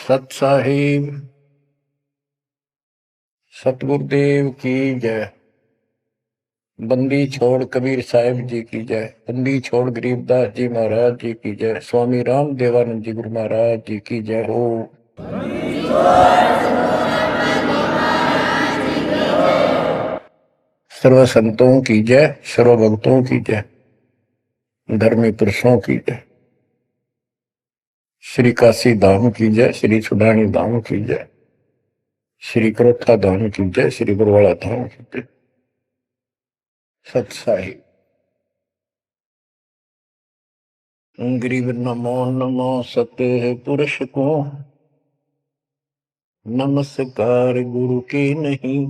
सत साहिब सतगुरुदेव की जय। बंदी छोड़ कबीर साहिब जी की जय। बंदी छोड़ गरीबदास जी महाराज जी की जय। स्वामी राम देवानंद जी गुरु महाराज जी की जय हो। सर्व संतों की जय, सर्व भक्तों की जय, धर्मी पुरुषों की जय। श्री काशी धाम की जय, श्री सुडानी धाम की जय, श्री क्रोथा धाम की जय, श्री गुरुवाला धाम की जय। सत साहिब गरीब नमो नमो सत्य पुरुष को, नमस्कार गुरु के नहीं।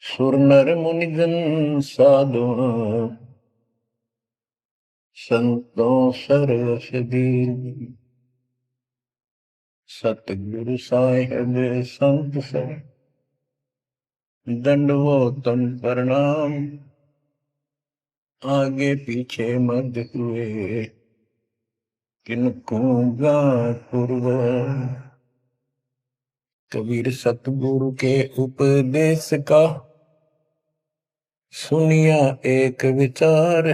सुर नर मुनि जन साधु, संतों सरसदी। सतगुरु साहिब संत सब, दंडवतन प्रणाम। आगे पीछे मत हुए, किनको पूर्व। कबीर सतगुरु के उपदेश का, सुनिया एक विचार।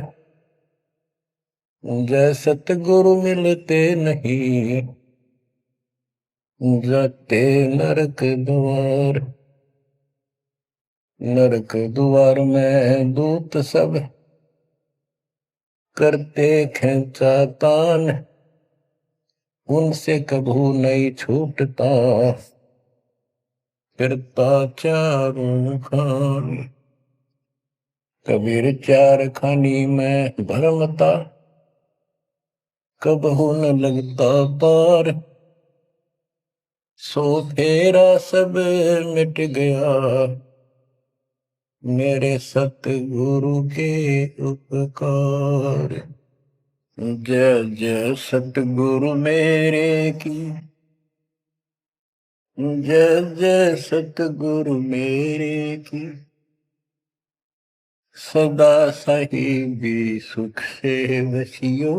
जय सतगुरु मिलते नहीं, जाते नरक द्वार। नरक द्वार में दूत सब, करते खेचा तान। उनसे कभू नहीं छूटता, फिरता चारों खान। कबीर चार खानी में भरमता, कबहू न लगता पार। सो फेरा सब मिट गया, मेरे सतगुरु के उपकार। जय जय सतगुरु मेरे की, जय जय सतगुरु मेरे की। सदा साहिबी सुख से वसियो,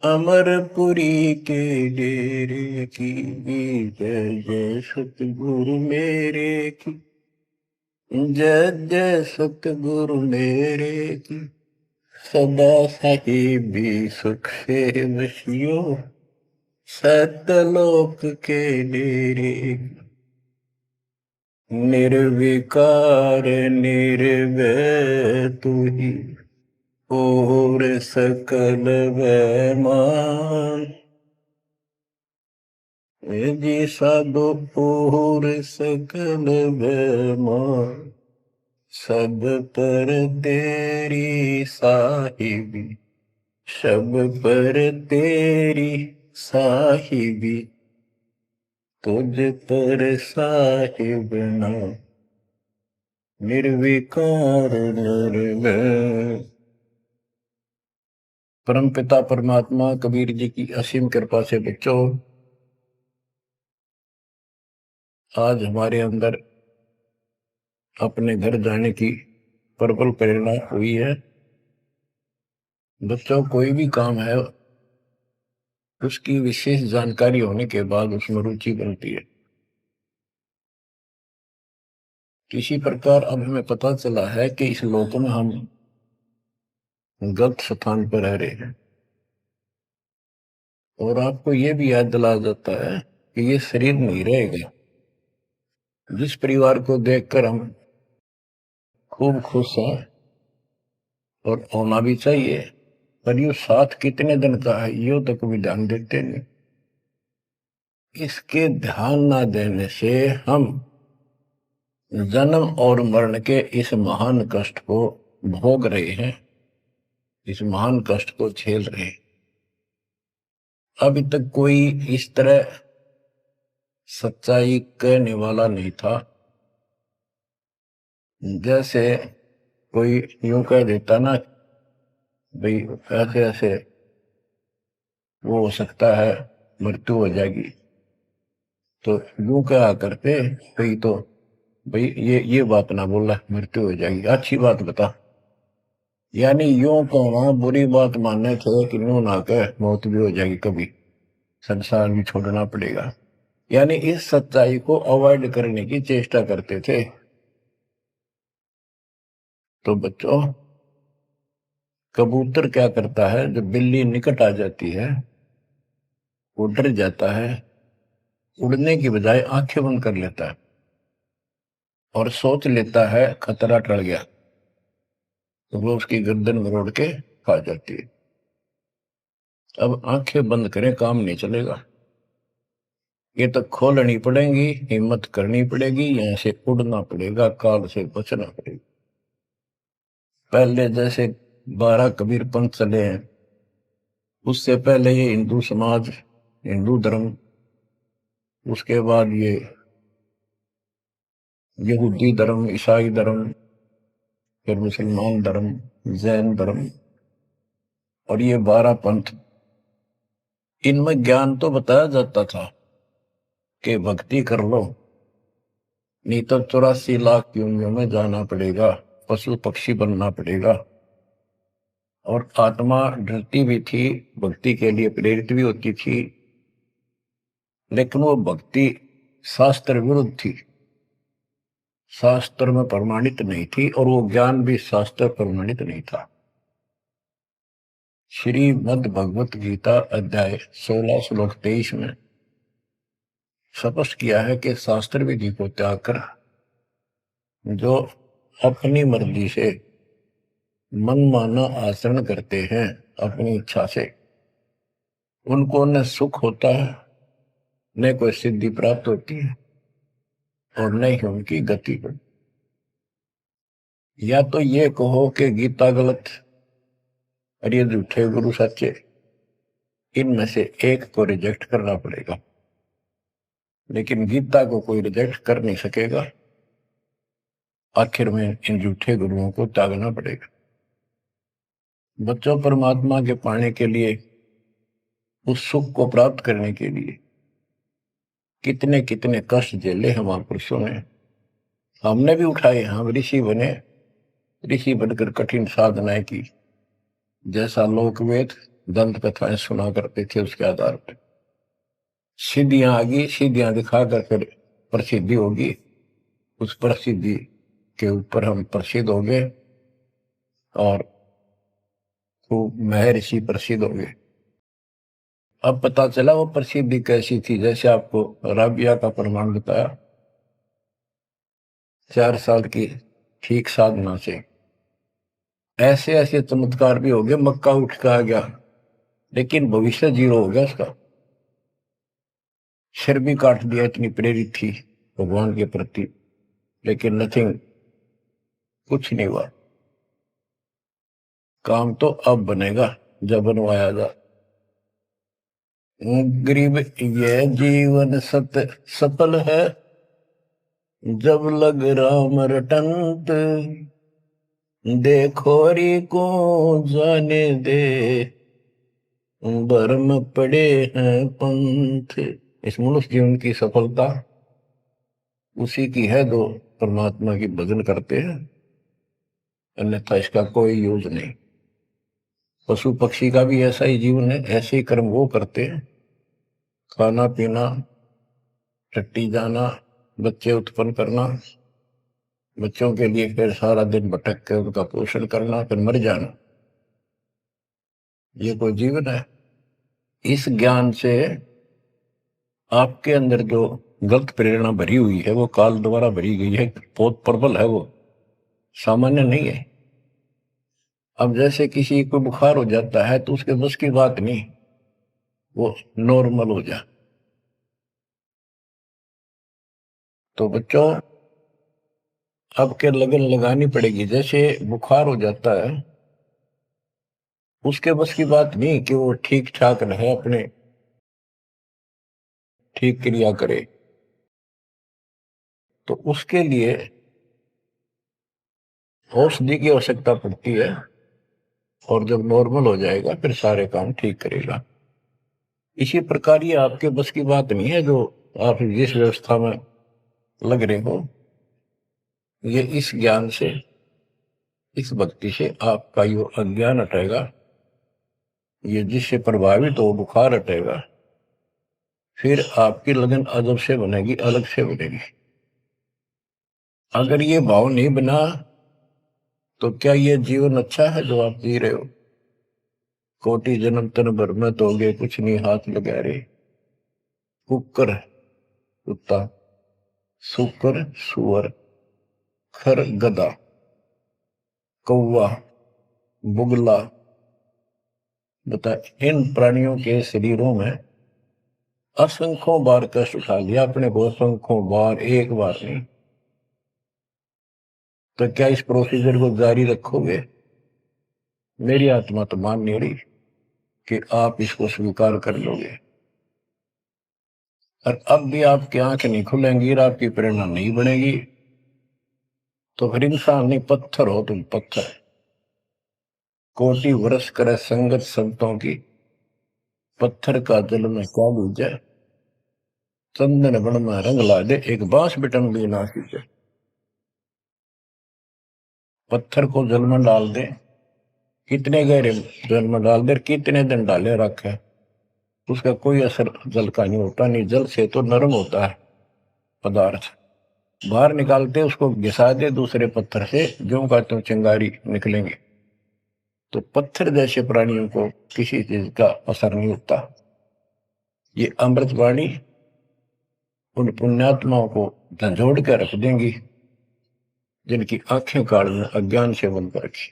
अमरपुरी के डेरे की। जय जय सतगुरु मेरे की, जय जय सतगुरु मेरे की। सदा साहिबी सुख से वसियो, सतलोक के डेरे। निर्विकार निर्भय तू ही, और सकल वैमान। जी साधो और सकल वैमान। सब पर तेरी साहिबी, सब पर तेरी साहिबी। तुझ पर साहिब नाम, निर्विकार निर्भय। परम पिता परमात्मा कबीर जी की असीम कृपा से बच्चों, आज हमारे अंदर अपने घर जाने की प्रबल प्रेरणा हुई है। बच्चों, कोई भी काम है उसकी विशेष जानकारी होने के बाद उसमें रुचि बनती है। किसी प्रकार अब हमें पता चला है कि इस लोक में हम गलत स्थान पर रह रहे हैं, और आपको यह भी याद दिलाया जाता है कि ये शरीर नहीं रहेगा। जिस परिवार को देखकर हम खूब खुश हैं, और होना भी चाहिए, पर ये साथ कितने दिन का है यो तक भी ध्यान देते नहीं। इसके ध्यान ना देने से हम जन्म और मरण के इस महान कष्ट को भोग रहे हैं, इस महान कष्ट को झेल रहे हैं। अभी तक कोई इस तरह सच्चाई कहने वाला नहीं था। जैसे कोई यूं कह देता ना, भाई ऐसे ऐसे वो हो सकता है, मृत्यु हो जाएगी, तो यूं कहा करते भाई, तो भाई ये बात ना बोला, मृत्यु हो जाएगी, अच्छी बात बता। यानी यूं कहना बुरी बात मानने थे कि यूं ना कह, मौत भी हो जाएगी कभी। संसार भी छोड़ना पड़ेगा। यानी इस सच्चाई को अवॉइड करने की चेष्टा करते थे। तो बच्चों, कबूतर क्या करता है, जब बिल्ली निकट आ जाती है वो डर जाता है, उड़ने की बजाय आंखें बंद कर लेता है और सोच लेता है खतरा टल गया, तो वो उसकी गर्दन मरोड़ के खा जाती है। अब आंखें बंद करें काम नहीं चलेगा, ये तो खोलनी पड़ेगी, हिम्मत करनी पड़ेगी, यहां से उड़ना पड़ेगा, काल से बचना पड़ेगा। पहले जैसे 12 कबीर पंथ चले हैं, उससे पहले ये हिंदू समाज, हिंदू धर्म, उसके बाद ये यहूदी धर्म, ईसाई धर्म, फिर मुसलमान धर्म, जैन धर्म, और ये 12 पंथ, इनमें ज्ञान तो बताया जाता था कि भक्ति कर लो, नहीं तो 84 लाख योनियों में जाना पड़ेगा, पशु पक्षी बनना पड़ेगा। और आत्मा डरती भी थी, भक्ति के लिए प्रेरित भी होती थी, लेकिन वो भक्ति शास्त्र विरुद्ध थी, शास्त्र में प्रमाणित नहीं थी, और वो ज्ञान भी शास्त्र प्रमाणित नहीं था। श्रीमद् भगवत गीता अध्याय 16 श्लोक 23 में स्पष्ट किया है कि शास्त्र विधि को त्याग कर जो अपनी मर्जी से मनमाना आचरण करते हैं अपनी इच्छा से, उनको न सुख होता है, न कोई सिद्धि प्राप्त होती है, और न ही उनकी गति बढ़ती। या तो ये कहो कि गीता गलत और ये झूठे गुरु सच्चे, इनमें से एक को रिजेक्ट करना पड़ेगा, लेकिन गीता को कोई रिजेक्ट कर नहीं सकेगा। आखिर में इन झूठे गुरुओं को त्यागना पड़ेगा। बच्चों, परमात्मा के पाने के लिए, उस सुख को प्राप्त करने के लिए कितने कितने कष्ट झेले हम महापुरुषों ने, हमने भी उठाए। हम ऋषि बने, ऋषि बनकर कठिन साधनाएं की, जैसा लोकवेद दंत कथाएं सुना करते थे, उसके आधार पर सिद्धियां आ गई, सिद्धियां दिखाकर फिर प्रसिद्धि होगी, उस प्रसिद्धि के ऊपर हम प्रसिद्ध हो गए और खूब महर्षि प्रसिद्ध हो गए। अब पता चला वो प्रसिद्धि कैसी थी, जैसे आपको राबिया का प्रमाण बताया, 4 साल की ठीक साधना से ऐसे ऐसे चमत्कार भी हो गए, मक्का उठ के आ गया, लेकिन भविष्य जीरो हो गया उसका, सिर भी काट दिया, इतनी प्रेरित थी भगवान के प्रति, लेकिन नथिंग, कुछ नहीं हुआ। काम तो अब बनेगा जब बनवाया जा। गरीब ये जीवन सफल है, जब लग राम रटंत, देखोरी को जाने दे, भरम पड़े हैं पंथ। इस मनुष्य जीवन की सफलता उसी की है जो परमात्मा की भजन करते हैं, अन्यथा इसका कोई यूज नहीं। पशु पक्षी का भी ऐसा ही जीवन है, ऐसे ही कर्म वो करते हैं, खाना पीना, टट्टी जाना, बच्चे उत्पन्न करना, बच्चों के लिए फिर सारा दिन भटक के उनका पोषण करना, फिर मर जाना, ये कोई जीवन है? इस ज्ञान से आपके अंदर जो गलत प्रेरणा भरी हुई है वो काल द्वारा भरी गई है, बहुत प्रबल है, वो सामान्य नहीं है। अब जैसे किसी को बुखार हो जाता है तो उसके बस की बात नहीं वो नॉर्मल हो जाए। तो बच्चों, अब के लगन लगानी पड़ेगी। जैसे बुखार हो जाता है, उसके बस की बात नहीं कि वो ठीक ठाक रहे, अपने ठीक क्रिया करे, तो उसके लिए औषधि की आवश्यकता पड़ती है, और जब नॉर्मल हो जाएगा फिर सारे काम ठीक करेगा। इसी प्रकार ये आपके बस की बात नहीं है जो आप जिस व्यवस्था में लग रहे हो, ये इस ज्ञान से, इस भक्ति से आपका यो अज्ञान हटेगा, ये जिससे प्रभावित हो बुखार हटेगा, फिर आपकी लगन अदब से बनेगी, अलग से बनेगी। अगर ये भाव नहीं बना तो क्या ये जीवन अच्छा है जो आप जी रहे हो? कोटि जन्म तन भर में दोगे कुछ नहीं हाथ लगा रे। कुकर कुत्ता, सुकर सुअर, खर गधा, कौवा बुगला, बता इन प्राणियों के शरीरों में असंख्यों बार कष्ट उठा लिया अपने को, असंख्यों बार, एक बार नहीं। तो क्या इस प्रोसीजर को जारी रखोगे? मेरी आत्मा तो मान नहीं रही कि आप इसको स्वीकार कर लोगे। और अब भी आपकी आंख नहीं खुलेंगी और आपकी प्रेरणा नहीं बनेगी तो फिर इंसान नहीं, पत्थर हो तुम, पत्थर। कोटि वर्ष करे संगत संतों की, पत्थर का जल में क्या बूझे। चंदन बन में रंग ला दे, एक बांस बिटन भी ना सीखे। पत्थर को जल में डाल दे, कितने गहरे जल में डाल दे, कितने दिन डाले रखे, उसका कोई असर जल का नहीं होता। नहीं, जल से तो नरम होता है पदार्थ। बाहर निकालते उसको घिसा दे दूसरे पत्थर से, जो का तो चिंगारी निकलेंगे। तो पत्थर जैसे प्राणियों को किसी चीज का असर नहीं होता। ये अमृतवाणी उन पुण्यात्माओं को झंझोड़ कर रख देंगी जिनकी आंखें काल में अज्ञान से बंद कर रखी।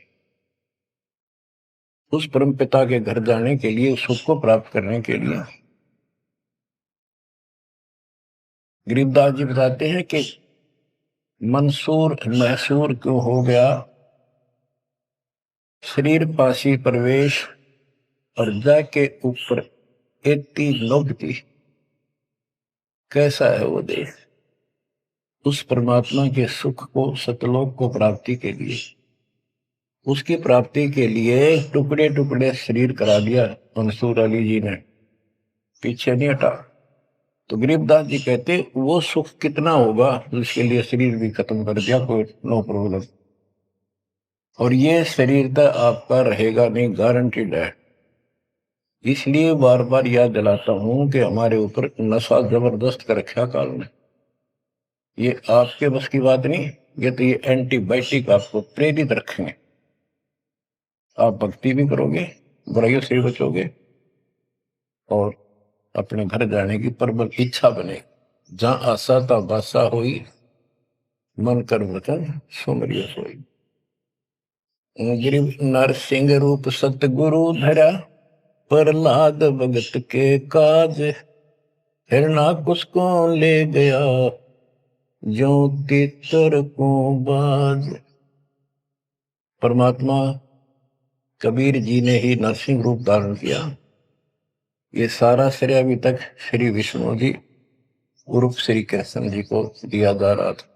उस परम पिता के घर जाने के लिए, सुख को प्राप्त करने के लिए गरीबदास जी बताते हैं कि मंसूर मैसूर क्यों हो गया, शरीर पासी प्रवेश और जाके ऊपर एती नोबती। कैसा है वो देश? उस परमात्मा के सुख को, सतलोक को प्राप्ति के लिए, उसकी प्राप्ति के लिए टुकड़े टुकड़े शरीर करा दिया मंसूर अली जी ने, पीछे नहीं हटा। तो गरीबदास जी कहते वो सुख कितना होगा जिसके लिए शरीर भी खत्म कर दिया, कोई नो प्रॉब्लम। और ये शरीर तो आपका रहेगा नहीं, गारंटीड है। इसलिए बार बार याद दिलाता हूं कि हमारे ऊपर नशा जबरदस्त कर रखा काल ने। ये आपके बस की बात नहीं, ये तो ये एंटीबायोटिक आपको प्रेरित रखेंगे। आप भक्ति भी करोगे, बुराइयों से भी बचोगे और अपने घर जाने की प्रबल इच्छा बनेगी। जहां आशा ता बासा होई, मन कर वचन सुमरियो सोई। गिरिव नरसिंह रूप सतगुरु धरा, प्रहलाद भगत के काज। हिरणाकुश को ले गया, जो तितर को बाज। परमात्मा कबीर जी ने ही नरसिंह रूप धारण किया। ये सारा श्रेय अभी तक श्री विष्णु जी उर्फ श्री कृष्ण जी को दिया जा रहा था।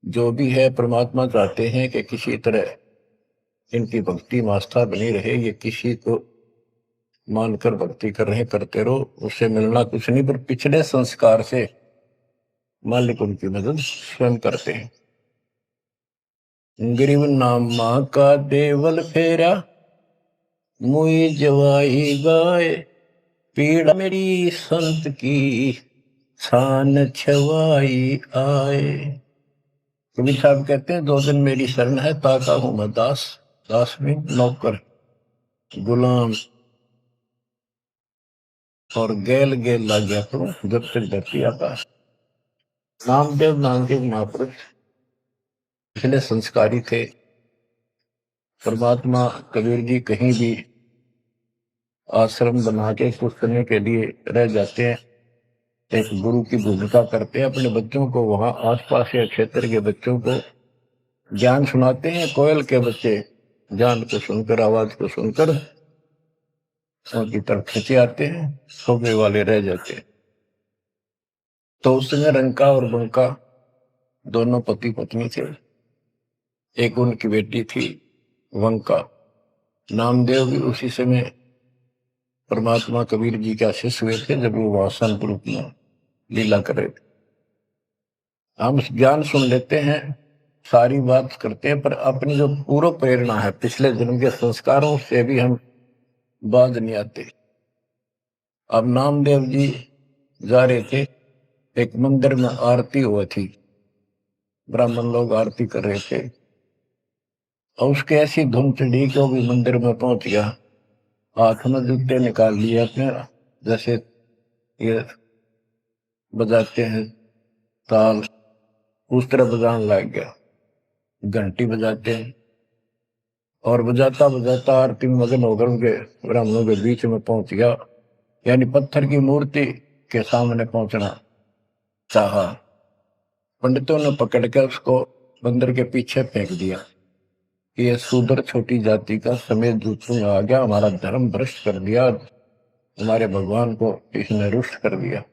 जो भी है, परमात्मा चाहते हैं कि किसी तरह इनकी भक्ति में आस्था बनी रहे। ये किसी को मानकर भक्ति कर रहे, करते रहो, उससे मिलना कुछ नहीं, पर पिछले संस्कार से मालिक उनकी मदद स्वयं करते हैं। गरीब नामा का देवल फेरा, मुई जवाई गाय। पीड़ा मेरी संत की, छान छवाई आए। कबीर साहब कहते हैं, दो दिन मेरी शरण है, ताका हूं मैं दास। दास में नौकर, गुलाम और गैल गैल लग गया करूं जब तक धरती आकाश। नामदेव नाम के महापुरुष पिछले संस्कारी थे। परमात्मा कबीर जी कहीं भी आश्रम बना के कुछ करने के लिए रह जाते हैं, एक गुरु की भूमिका करते हैं। अपने बच्चों को, वहां आसपास के क्षेत्र के बच्चों को ज्ञान सुनाते हैं। कोयल के बच्चे ज्ञान को सुनकर, आवाज को सुनकर उनकी तरफ खींचे आते हैं, सोने वाले रह जाते हैं। तो उस समय रंका और बंका दोनों पति पत्नी थे। एक उनकी बेटी थी वंका। नामदेव भी उसी समय परमात्मा कबीर जी के शिष्य हुए थे जब वो वासन रूप में लीला कर रहे थे। हम ज्ञान सुन लेते हैं, सारी बात करते हैं, पर अपनी जो पूर्व प्रेरणा है, पिछले जन्म के संस्कारों से भी हम बाज नहीं आते। अब नामदेव जी जा रहे थे, एक मंदिर में आरती हुई थी, ब्राह्मण लोग आरती कर रहे थे, और उसके ऐसी धुन चढ़ी कि वो भी मंदिर में पहुंच गया। हाथ में जूते निकाल लिए अपने, जैसे ये बजाते हैं ताल, उस तरह बजाने लग गया, घंटी बजाते हैं, और बजाता बजाता आरती में मगन होकर उनके ब्राह्मणों के बीच में पहुंच गया, यानी पत्थर की मूर्ति के सामने पहुंचना चाहा। पंडितों ने पकड़ कर उसको मंदिर के पीछे फेंक दिया कि यह शूद्र छोटी जाति का समेत दूसरों में आ गया, हमारा धर्म भ्रष्ट कर दिया, हमारे भगवान को इसने रुष्ट कर दिया।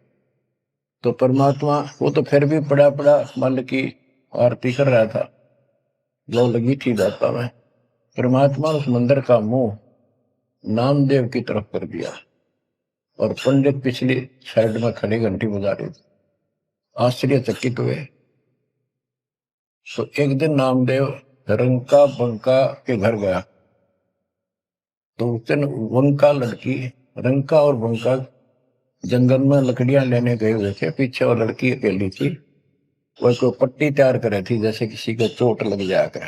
तो परमात्मा वो तो फिर भी पड़ा पड़ा मालिक की आरती कर रहा था, लो लगी थी दाता में। परमात्मा उस मंदिर का मुंह नामदेव की तरफ कर दिया, और पंडित पिछली साइड में खड़े घंटी बजा रहे थे, आश्चर्यचकित हुए। तो एक दिन नामदेव रंका बंका के घर गया, तो उस दिन वंका लड़की, रंका और बंका जंगल में लकड़ियां लेने गए हुए थे, पीछे वो लड़की अकेली थी, वह कोई पट्टी तैयार करे थी, जैसे किसी को चोट लग जाकर,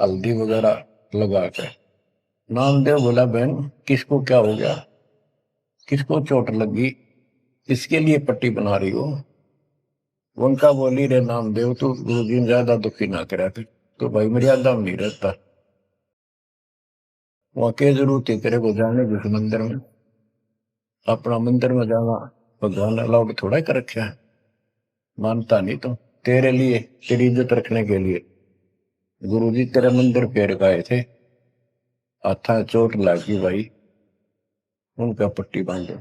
हल्दी वगैरह लगा कर। नामदेव बोला, बहन किसको क्या हो गया, किसको चोट लगी, किसके लिए पट्टी बना रही हो? उनका बोली, रे नामदेव तू गुरु जी ज्यादा दुखी ना करा कर, तो भाई मर्यादा में नहीं रहता, वहां के जरूरत है तेरे को जाने जिस मंदिर में, अपना मंदिर में जाना भगवान अलाउड थोड़ा कर रखा है, मानता नहीं तो तेरे लिए, तेरी इज्जत रखने के लिए गुरु जी तेरे मंदिर फेर गए थे, हाथा चोट लगी भाई, उनका पट्टी बांधो।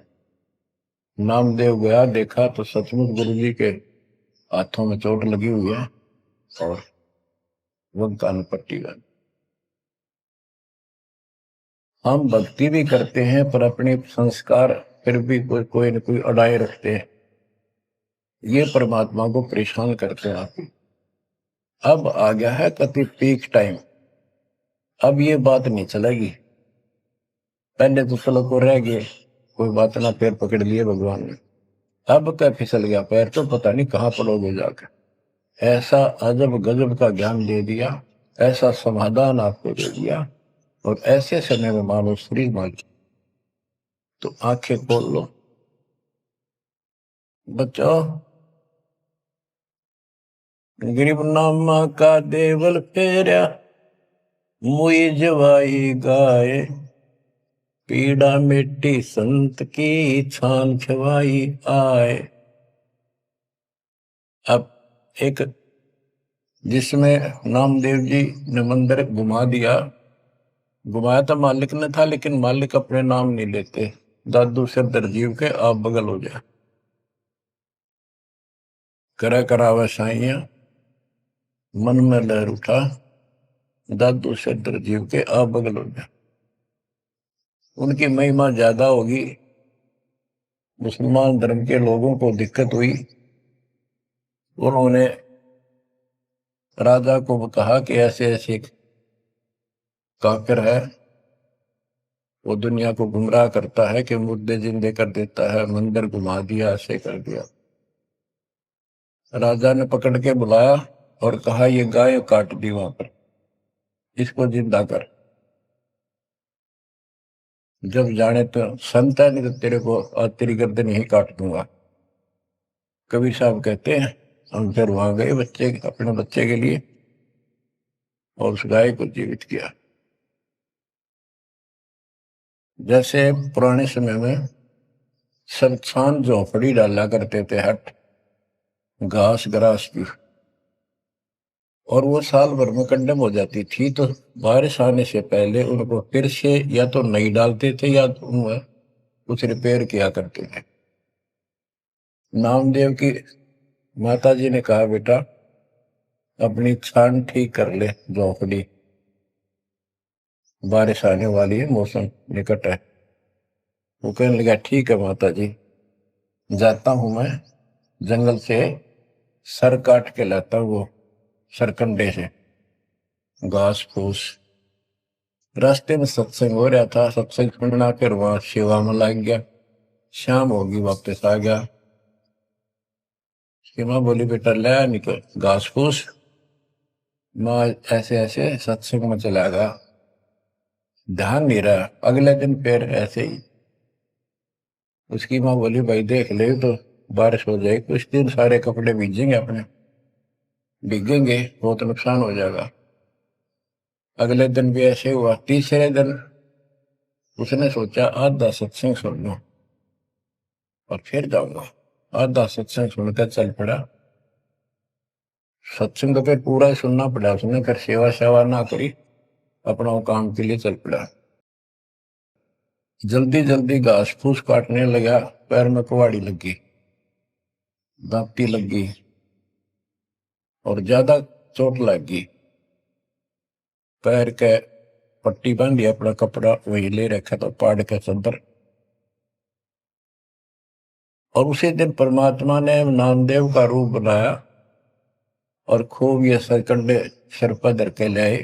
नामदेव गया, देखा तो सचमुच गुरु जी के हाथों में चोट लगी हुई है, और उनका पट्टी बांध। हम भक्ति भी करते हैं पर अपने संस्कार फिर भी कोई न कोई अड़ाए रखते हैं, ये परमात्मा को परेशान करते हैं। आप अब आ गया है कति पीक टाइम, अब ये बात नहीं चलेगी। पहले तो चलो को रह गए, कोई बात ना, पैर पकड़ लिए भगवान ने, अब क्या फिसल गया पैर तो पता नहीं कहां पड़ोगे जाकर। ऐसा अजब गजब का ज्ञान दे दिया, ऐसा समाधान आपको दे दिया, और ऐसे समय में मानो शरीर मान, तो आंखें खोल लो बच्चों। गरीब नामा का देवल फेरा, मुई जवाई गाय, पीड़ा मिट्टी संत की छान छवाई आए। अब एक जिसमें नामदेव जी ने मंदिर घुमा दिया, घुमाया तो मालिक ने था, लेकिन मालिक अपने नाम नहीं लेते, दादू से दरजीव के आप बगल हो जाए, करा करावा साइया मन में लहर उठा, दादू से दरजीव के आप बगल हो जाए। उनकी महिमा ज्यादा होगी, मुसलमान धर्म के लोगों को दिक्कत हुई, उन्होंने राजा को कहा कि ऐसे ऐसे काफिर है, वो दुनिया को गुमराह करता है कि मुर्दे जिंदे कर देता है, मंदिर घुमा दिया, ऐसे कर दिया। राजा ने पकड़ के बुलाया और कहा, ये गाय काट दी वहां पर, इसको जिंदा कर, जब जाने तो संत है, नहीं तो तेरे को आज तेरी गर्दन यही काट दूंगा। कबीर साहब कहते हैं, हम फिर वहां गए बच्चे, अपने बच्चे के लिए, और उस गाय को जीवित किया। जैसे पुराने समय में सब छान झोपड़ी डाला करते थे, हट घास ग्रास की, और वो साल भर में कंडम हो जाती थी, तो बारिश आने से पहले उनको फिर से या तो नहीं डालते थे या तो उनमें कुछ रिपेयर किया करते थे। नामदेव की माता जी ने कहा, बेटा अपनी छान ठीक कर ले झोपड़ी, बारिश आने वाली है, मौसम निकट है। वो कहने लगा, ठीक है माता जी, जाता हूं मैं जंगल से सर काट के लाता हूं, वो सरकंडे से घास फूस। रास्ते में सत्संग हो रहा था, सत्संग सुनना, फिर वहां सेवा में लग गया। शाम होगी, वापस आ गया। उसकी माँ बोली बेटा ले निकल घास फूस। माँ ऐसे ऐसे सत्संग में चला गया, ध्यान नहीं रहा। अगले दिन फिर ऐसे ही। उसकी माँ बोली भाई देख ले तो बारिश हो जाएगी, कुछ दिन सारे कपड़े भीजेंगे, अपने भीगेंगे, बहुत नुकसान हो जाएगा। अगले दिन भी ऐसे हुआ। तीसरे दिन उसने सोचा आधा सत्संग सुन लो और फिर जाऊंगा। आधा सत्संग सुनकर चल पड़ा। सत्संग तो फिर पूरा ही सुनना पड़ा उसने, फिर सेवा सेवा ना करी, अपना काम के लिए चल पड़ा। जल्दी जल्दी घास फूस काटने लगा, पैर में कुहाड़ी लगी, दांती लगी और ज्यादा चोट लगी। पैर के पट्टी बांधी, अपना कपड़ा वही ले रखा था पाड़ के चंदर। और उसी दिन परमात्मा ने नामदेव का रूप बनाया और खूब ये सरकंडे सिर पर धर के लाए,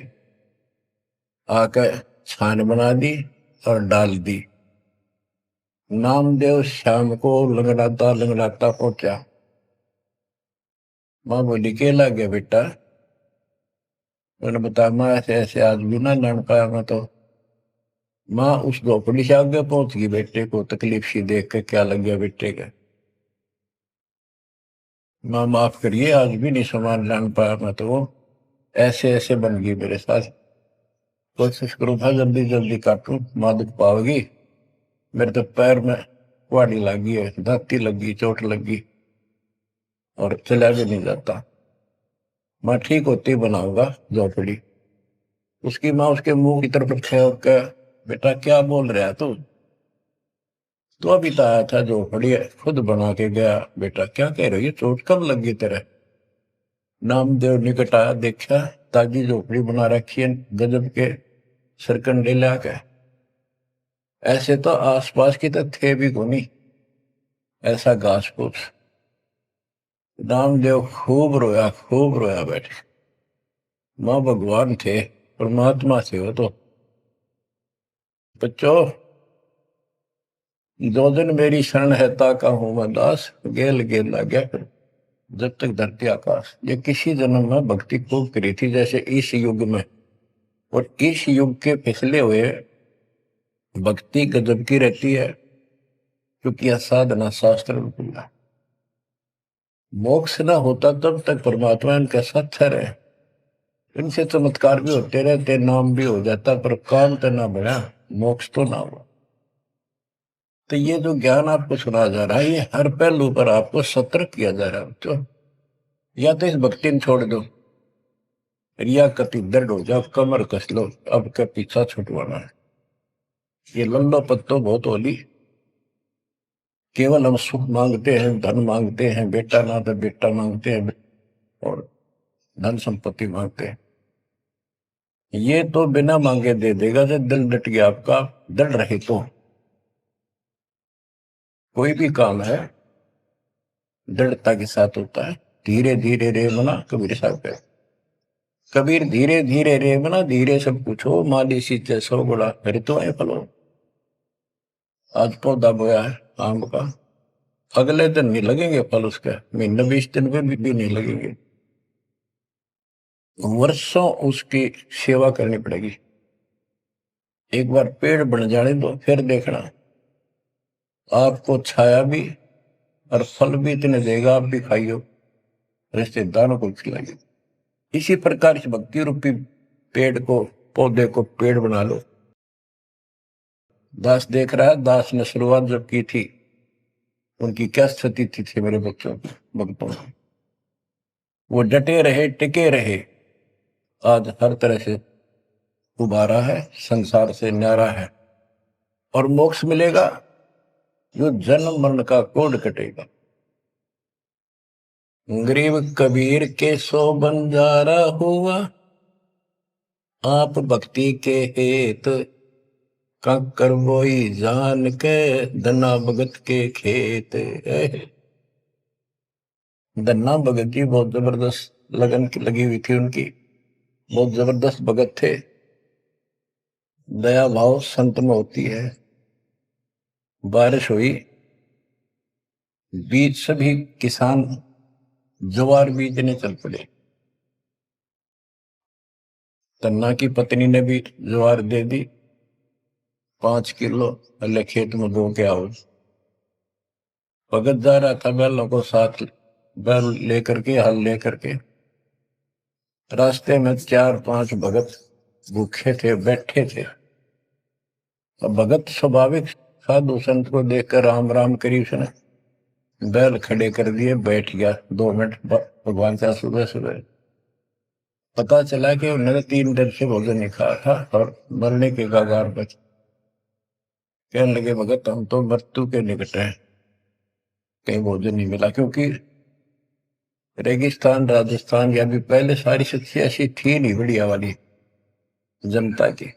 आकर छान बना दी और डाल दी। नामदेव शाम को लंगड़ाता लंगड़ाता पहुंचा। माँ बोली के ला गया बेटा? मैंने बताया माँ ऐसे ऐसे आज भी ना लड़ पाया मैं तो। माँ उस झोपड़ी से आगे पहुंच गई, बेटे को तकलीफ सी देख के क्या लग गया बेटे का। माँ माफ करिए आज भी नहीं सामान लान पाया मैं तो, वो ऐसे ऐसे बन गई मेरे साथ। कोशिश करूँ था जल्दी जल्दी काटूं, माँ दुख पाओगी। मेरे तो पैर में कुहाड़ी लगी है, दांती लगी, चोट लगी और चला भी नहीं जाता। माँ ठीक होती बनाऊंगा झोपड़ी। उसकी माँ उसके मुंह की तरफ खेल के बेटा क्या बोल रहा है तू? तो अभी तो आया था झोपड़ी खुद बना के गया। बेटा क्या कह रही है, चोट कब लगी तेरे? नामदेव निकट आया, देखा ताजी झोपड़ी बना रखी है गजब के सरकंडे लाके। ऐसे तो आसपास की तो थे भी कोनी, ऐसा घास फूस। नामदेव खूब रोया बैठे। माँ भगवान थे, परमात्मा थे वो तो। बच्चों दो दिन मेरी शरण है ताका हूं मैं दास, गेल गेल ला गया फिर जब तक धरती आकाश। ये किसी जन्म में भक्ति खूब करी थी जैसे इस युग में, और इस युग के पिछले हुए भक्ति गजब की रहती है, क्योंकि यह साधना शास्त्र रूपी है। मोक्ष न होता तब तक परमात्मा इनके साथ ठहरे। इनसे चमत्कार भी होते रहते, नाम भी हो जाता, पर काम तो ना बढ़ा, मोक्ष तो ना हुआ। तो ये जो ज्ञान आपको सुना जा रहा है, ये हर पहलू पर आपको सतर्क किया जा रहा है। तो या तो इस भक्ति ने छोड़ दो, रिया कति दर्द हो जाओ, कमर कस लो, अब के पीछा छुटवाना है। ये लल्लो पत्तो बहुत होली। केवल हम सुख मांगते हैं, धन मांगते हैं, बेटा ना तो बेटा मांगते हैं और धन संपत्ति मांगते हैं। ये तो बिना मांगे दे देगा जब दिल डट गया आपका। डर रहे तो कोई भी काम है दृढ़ता के साथ होता है। धीरे धीरे रे मना, कबीर साहब कहते। कबीर धीरे धीरे रे मना, धीरे सब कुछ हो, माली सींचे सौ गुड़ा ऋतु है फलो। आज पौधा बोया है आम का, अगले दिन नहीं लगेंगे फल उसके, महीने 20 दिन में भी नहीं लगेंगे। वर्षों उसकी सेवा करनी पड़ेगी। एक बार पेड़ बन जाने दो, फिर देखना आपको छाया भी और फल भी इतने देगा, आप भी खाइयो, रिश्तेदारों को खिलाइए। इसी प्रकार से भक्ति रूपी पेड़ को, पौधे को पेड़ बना लो। दास देख रहा है, दास ने शुरुआत जब की थी उनकी क्या स्थिति थी मेरे बच्चों की, भक्तों की। वो डटे रहे, टिके रहे, आज हर तरह से उबारा है, संसार से न्यारा है और मोक्ष मिलेगा। जो जन्म मरण का कोड कटेगा। गरीब कबीर के सो बंजारा हुआ, आप भक्ति के हेत कंकर बोई जान के, धना भगत के खेत। धन्ना भगत जी बहुत जबरदस्त लगन की लगी हुई थी उनकी, बहुत जबरदस्त भगत थे। दया भाव संत में होती है। बारिश हुई, बीज सभी किसान ज्वार बीजने चल पड़े। तन्ना की पत्नी ने भी ज्वार दे दी 5 किलो, अल्ले खेत में बो के आओ। भगत जा रहा था बैलों को साथ, बैल लेकर के, हल लेकर के। रास्ते में 4-5 भगत भूखे थे, बैठे थे। अब भगत स्वाभाविक साधु संत को देखकर राम राम करी, उसने बैल खड़े कर दिए, बैठ गया 2 मिनट भगवान का। सुबह सुबह पता चला कि उन्होंने 3 दिन से भोजन नहीं खाया था और मरने के कगार पर। कहने लगे भगत हम तो मृत्यु के निकट हैं, कहीं भोजन नहीं मिला। क्योंकि रेगिस्तान राजस्थान या भी पहले सारी शक्ति ऐसी थी नहीं बढ़िया वाली जनता की।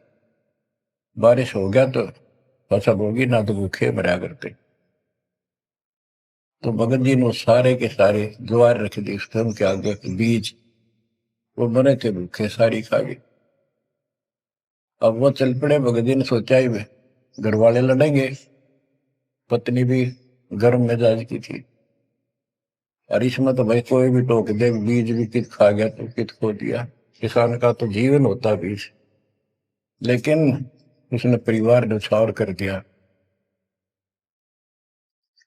बारिश हो गया तो फसल होगी, ना तो भूखे मरा करते। तो भगत जी ने सारे के सारे ज्वार रख दी उसके उनके आगे, बीज। वो मरे थे भूखे, सारी खा गए। अब वो चल पड़े। भगत जी ने सोचा ही वे घर वाले लड़ेंगे, पत्नी भी गर्म मिजाज की थी, और इसमें तो भाई कोई भी टोक दे, बीज भी कित खा गया तो कित खो दिया। किसान का तो जीवन होता बीज। लेकिन उसने परिवार न्यौछावर कर दिया।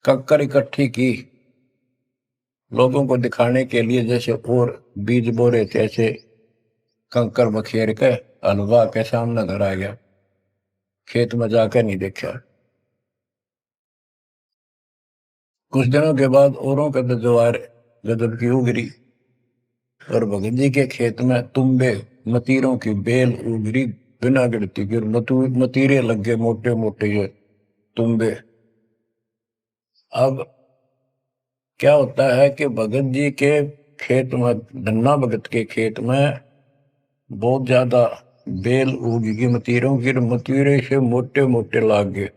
कक्कर इकट्ठी की लोगों को दिखाने के लिए, जैसे और बीज बो रहे थे ऐसे कंकर बखेर के हलवा के सामने घर आ गया। खेत में जाकर नहीं देखा। कुछ दिनों के बाद औरों के तो ज्वार गजब की उगरी, और भगत जी के खेत में तुम्बे मतीरों की बेल उगरी बिना गिनती की। मतीरे लग गए मोटे मोटे ये तुम्बे। अब क्या होता है कि भगत जी के खेत में, धन्ना भगत के खेत में बहुत ज्यादा बेल उगी मतीरों की। मतीरे से मोटे मोटे लाग गए,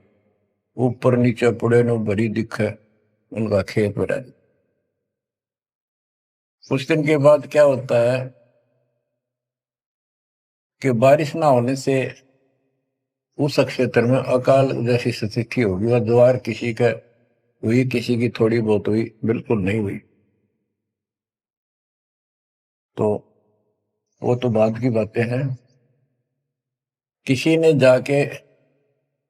ऊपर नीचे पड़े न भरी दिखे उनका खेत भरा। कुछ दिन के बाद क्या होता है कि बारिश ना होने से उस क्षेत्र में अकाल जैसी स्थिति होगी। वह ज्वार किसी का हुई, किसी की थोड़ी बहुत हुई, बिल्कुल नहीं हुई। तो वो तो बाद की बातें हैं। किसी ने जाके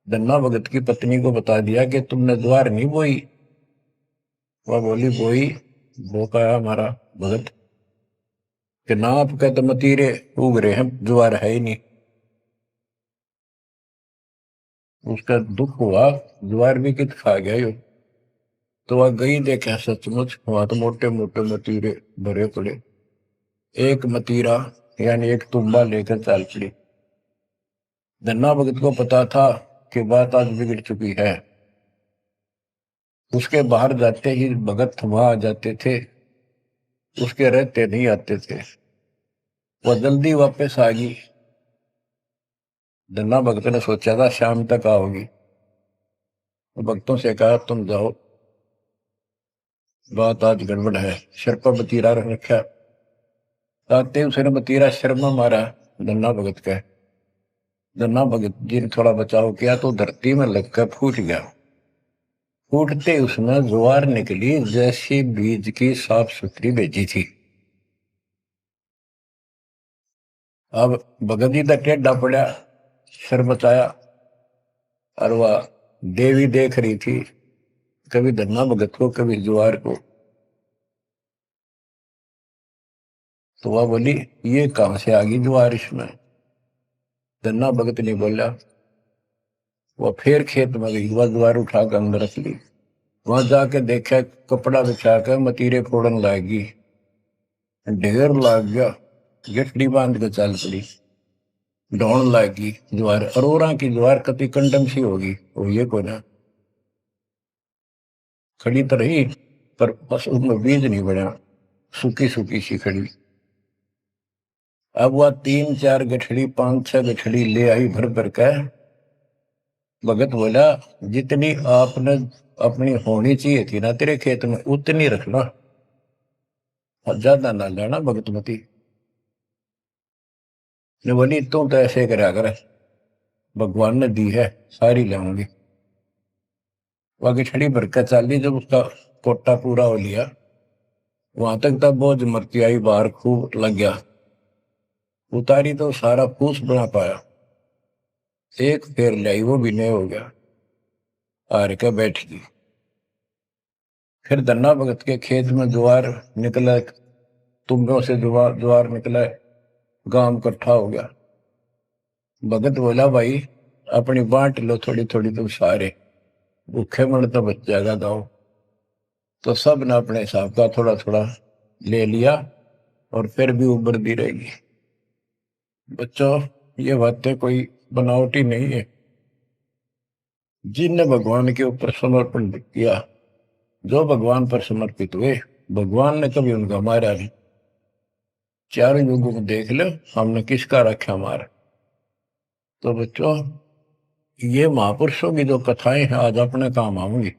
धन्ना भगत की पत्नी को बता दिया कि तुमने ज्वार नहीं बोई। वह बोली बोई, वो कहा हमारा भगत कि ना आपके तो मतीरे उग रहे हैं, ज्वार है ही नहीं। उसका दुख हुआ, ज्वार भी कित खा गया यो। तो वह गई, देखा सचमुच वहां तो मोटे मोटे मतीरे भरे पड़े। एक मतीरा यानी एक तुम्बा लेकर चल पड़ी। धन्ना भगत को पता था कि बात आज बिगड़ चुकी है। उसके बाहर जाते ही भगत वहां आ जाते थे, उसके रहते नहीं आते थे। वह जल्दी वापस आ गई। धन्ना भगत ने सोचा था शाम तक आओगी। भक्तों से कहा तुम जाओ, बात आज गड़बड़ है। सिर पर बतीरा रख रखा। आते उसने बतीरा सिर में मारा धन्ना भगत का। धन्ना भगत जी ने थोड़ा बचाव किया तो धरती में लगकर फूट गया। फूटते उसमें ज्वार निकली जैसी बीज की साफ सुथरी भेजी थी। अब भगत जी तक टेढ़ा पड़ा, सिर बचाया, और वह देवी देख रही थी, कभी धन्ना भगत को कभी ज्वार को। तो वह बोली ये कहां से आ गई ज्वार इसमें। धन्ना भगत नहीं बोला। वह फिर खेत में गई, वह ज्वार उठा कर अंदर रख ली। वहां जाके देखा कपड़ा बिछा कर मतीरे फोड़न लागी, ढेर लाग गया। गठड़ी बांध के चल पड़ी, ढोण लागी ज्वार। अरोरा की ज्वार कति कंडम सी होगी, वो ये को ना खड़ी तो रही, पर बस उसमें बीज नहीं बना, सूखी सूखी सी खड़ी। अब वह 3-4 गठड़ी 5-6 गठड़ी ले आई भर भर का। भगत बोला जितनी आपने अपनी होनी चाहिए थी ना तेरे खेत में उतनी रखना, ज्यादा ना लेना। भगतमती ने बोली तू तो ऐसे करा कर, भगवान ने दी है सारी लाऊंगी। वह गठड़ी भर का चाली जब उसका कोटा पूरा हो लिया, वहां तक तब बोझ मरती आई बाहर खूब लग गया, उतारी तो सारा फूस बना पाया, एक फेर लाई वो भी नहीं हो गया, हार के बैठ गई। फिर धन्ना भगत के खेत में ज्वार निकला, तुम्बों से ज्वार निकला, गांव इकट्ठा हो गया। भगत बोला भाई अपनी बांट लो थोड़ी थोड़ी, तुम सारे भूखे मर तो बच जाएगा गाँव। तो सब ने अपने हिसाब का थोड़ा थोड़ा ले लिया और फिर भी उबरती रहेगी। बच्चों ये बातें कोई बनावटी नहीं है। जिनने भगवान के ऊपर समर्पण किया, जो भगवान पर समर्पित हुए, भगवान ने कभी उनका मारा नहीं। चारों युगों को देख लो, हमने किसका रखा मारा। तो बच्चों ये महापुरुषों की जो कथाएं हैं आज अपने काम आऊंगी।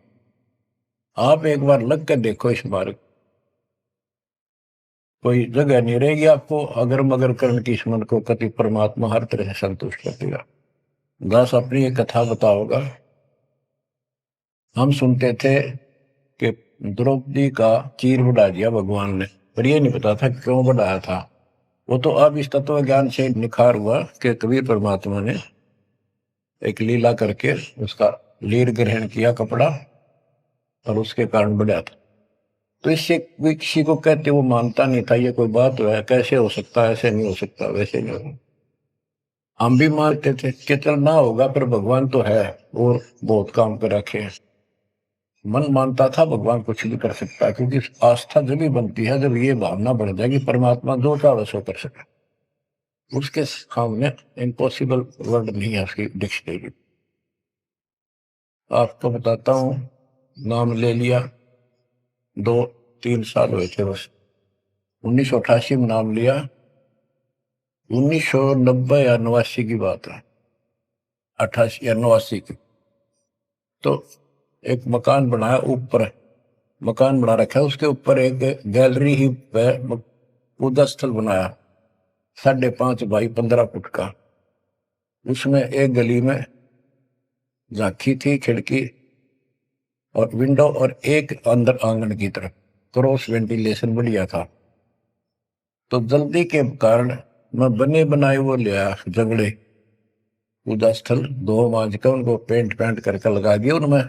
आप एक बार लग कर देखो इस मार्ग, कोई जगह नहीं रहेगी आपको अगर मगर करने की, इस मन को कति परमात्मा हर तरह से संतुष्ट कर देगा। दास अपनी एक कथा बताओगा। हम सुनते थे कि द्रौपदी का चीर बढ़ा दिया भगवान ने, पर ये नहीं पता था क्यों बढ़ाया था। वो तो अब इस तत्व ज्ञान से निखार हुआ कि कबीर परमात्मा ने एक लीला करके उसका लीर ग्रहण किया कपड़ा, और उसके कारण बढ़ा था। तो इससे कोई किसी को कहते वो मानता नहीं था, ये कोई बात है, कैसे हो सकता है, ऐसे नहीं हो सकता, वैसे नहीं हो। हम भी मानते थे कि चल ना होगा, पर भगवान तो है और बहुत काम कर रखे हैं। मन मानता था भगवान कुछ भी कर सकता है, क्योंकि आस्था जब भी बनती है जब ये भावना बढ़ जाएगी परमात्मा जो चाहे सो कर सके। उसके सामने इम्पॉसिबल वर्ड नहीं है उसकी डिक्शनरी। आपको बताता हूँ, नाम ले लिया, 2-3 साल हुए थे बस। 1988 में नाम लिया, 1990 या 89 की बात है, 88 या 89 की। तो एक मकान बनाया, ऊपर मकान बना रखा है, उसके ऊपर एक गैलरी ही पूजा स्थल बनाया, 5.5 बाई 15 फुट का। उसमें एक गली में झांकी थी, खिड़की और विंडो, और एक अंदर आंगन की तरफ क्रॉस वेंटिलेशन बढ़िया था। तो जल्दी के कारण मैं बने बनाए वो लिया जंगड़े, पूजा स्थल 2 मांझ का उनको पेंट करके लगा दिया। उनमें